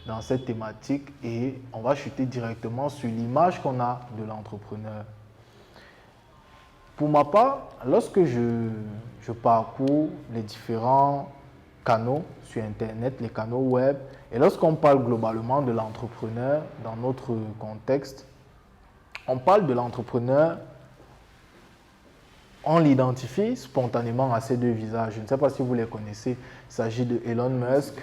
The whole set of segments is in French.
dans cette thématique et on va chuter directement sur l'image qu'on a de l'entrepreneur. Pour ma part, lorsque je parcours les différents canaux sur Internet, les canaux web, et lorsqu'on parle globalement de l'entrepreneur dans notre contexte, on parle de l'entrepreneur, on l'identifie spontanément à ces deux visages. Je ne sais pas si vous les connaissez, il s'agit de Elon Musk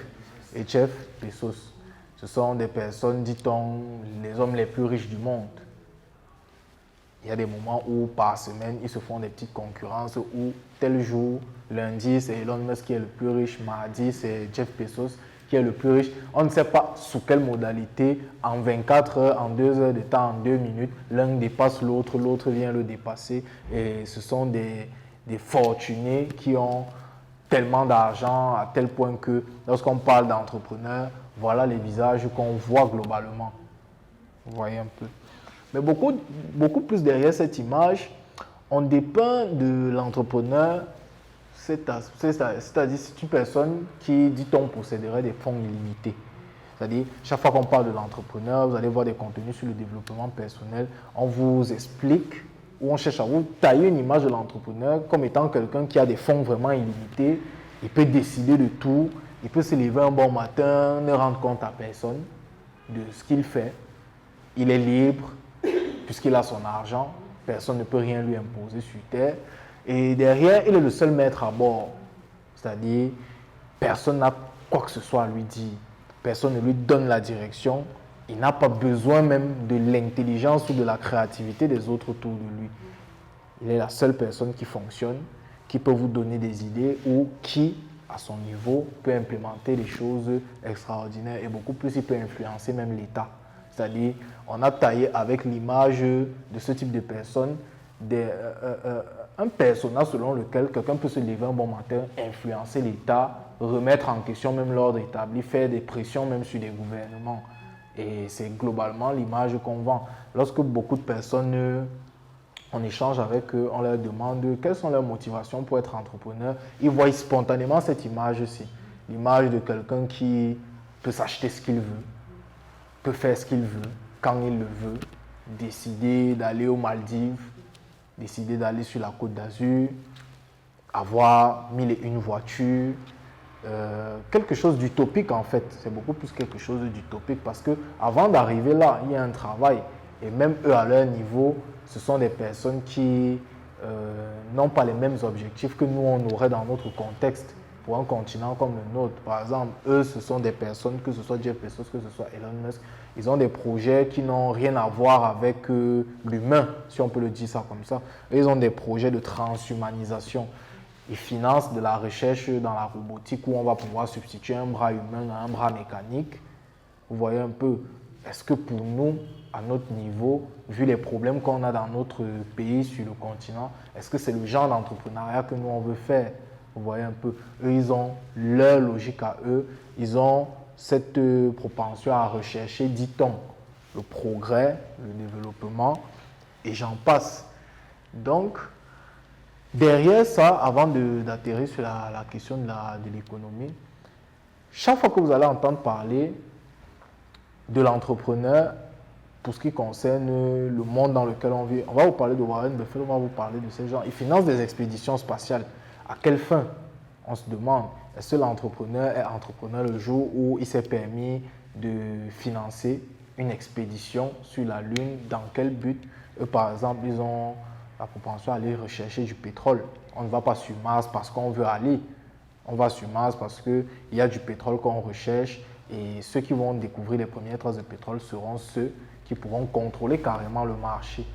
et Jeff Bezos. Ce sont des personnes, dit-on, les hommes les plus riches du monde. Il y a des moments où par semaine, ils se font des petites concurrences où tel jour, lundi, c'est Elon Musk qui est le plus riche, mardi, c'est Jeff Bezos qui est le plus riche. On ne sait pas sous quelle modalité, en 24 heures, en 2 heures de temps, en 2 minutes, l'un dépasse l'autre, l'autre vient le dépasser. Et ce sont des fortunés qui ont tellement d'argent à tel point que lorsqu'on parle d'entrepreneurs, voilà les visages qu'on voit globalement. Vous voyez un peu. Mais beaucoup plus derrière cette image, on dépeint de l'entrepreneur, c'est-à-dire c'est une personne qui, dit-on, posséderait des fonds illimités. C'est-à-dire, chaque fois qu'on parle de l'entrepreneur, vous allez voir des contenus sur le développement personnel, on vous explique ou on cherche à vous tailler une image de l'entrepreneur comme étant quelqu'un qui a des fonds vraiment illimités, il peut décider de tout, il peut se lever un bon matin, ne rendre compte à personne de ce qu'il fait, il est libre, puisqu'il a son argent, personne ne peut rien lui imposer sur terre. Et derrière, il est le seul maître à bord. C'est-à-dire, personne n'a quoi que ce soit à lui dire. Personne ne lui donne la direction. Il n'a pas besoin même de l'intelligence ou de la créativité des autres autour de lui. Il est la seule personne qui fonctionne, qui peut vous donner des idées ou qui, à son niveau, peut implémenter des choses extraordinaires et beaucoup plus, il peut influencer même l'État. C'est-à-dire, on a taillé avec l'image de ce type de personne un personnage selon lequel quelqu'un peut se lever un bon matin, influencer l'État, remettre en question même l'ordre établi, faire des pressions même sur les gouvernements. Et c'est globalement l'image qu'on vend. Lorsque beaucoup de personnes, on échange avec eux, on leur demande quelles sont leurs motivations pour être entrepreneur, ils voient spontanément cette image-ci. L'image de quelqu'un qui peut s'acheter ce qu'il veut, peut faire ce qu'il veut, quand il le veut, décider d'aller aux Maldives, décider d'aller sur la Côte d'Azur, avoir 1001 voitures, quelque chose d'utopique en fait. C'est beaucoup plus quelque chose d'utopique parce qu'avant d'arriver là, il y a un travail. Et même eux, à leur niveau, ce sont des personnes qui n'ont pas les mêmes objectifs que nous, on aurait dans notre contexte. Pour un continent comme le nôtre, par exemple, eux, ce sont des personnes, que ce soit Jeff Bezos, que ce soit Elon Musk, ils ont des projets qui n'ont rien à voir avec l'humain, si on peut le dire ça comme ça. Ils ont des projets de transhumanisation. Ils financent de la recherche dans la robotique où on va pouvoir substituer un bras humain à un bras mécanique. Vous voyez un peu, est-ce que pour nous, à notre niveau, vu les problèmes qu'on a dans notre pays, sur le continent, est-ce que c'est le genre d'entrepreneuriat que nous, on veut faire? Vous voyez un peu, eux, ils ont leur logique à eux, ils ont cette propension à rechercher, dit-on, le progrès, le développement, et j'en passe. Donc, derrière ça, avant d'atterrir sur la question de l'économie, chaque fois que vous allez entendre parler de l'entrepreneur, pour ce qui concerne le monde dans lequel on vit, on va vous parler de Warren Buffett, on va vous parler de ces gens. Ils financent des expéditions spatiales. À quelle fin? On se demande, est-ce que l'entrepreneur est entrepreneur le jour où il s'est permis de financer une expédition sur la Lune? Dans quel but? Eux, par exemple, ils ont la propension à aller rechercher du pétrole. On ne va pas sur Mars parce qu'on veut aller. On va sur Mars parce qu'il y a du pétrole qu'on recherche et ceux qui vont découvrir les premières traces de pétrole seront ceux qui pourront contrôler carrément le marché.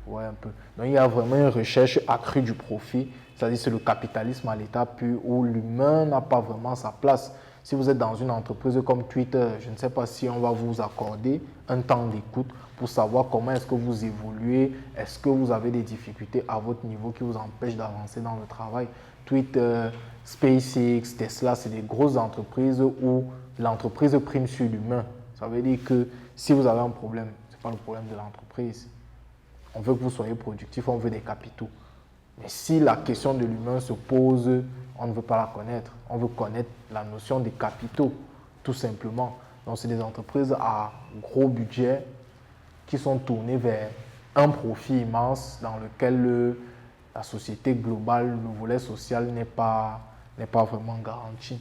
Ouais, un peu. Donc, il y a vraiment une recherche accrue du profit. C'est-à-dire c'est le capitalisme à l'état pur où l'humain n'a pas vraiment sa place. Si vous êtes dans une entreprise comme Twitter, je ne sais pas si on va vous accorder un temps d'écoute pour savoir comment est-ce que vous évoluez, est-ce que vous avez des difficultés à votre niveau qui vous empêchent d'avancer dans le travail. Twitter, SpaceX, Tesla, c'est des grosses entreprises où l'entreprise prime sur l'humain. Ça veut dire que si vous avez un problème, ce n'est pas le problème de l'entreprise. On veut que vous soyez productif, on veut des capitaux. Mais si la question de l'humain se pose, on ne veut pas la connaître. On veut connaître la notion des capitaux, tout simplement. Donc, c'est des entreprises à gros budget qui sont tournées vers un profit immense dans lequel la société globale, le volet social n'est pas vraiment garanti.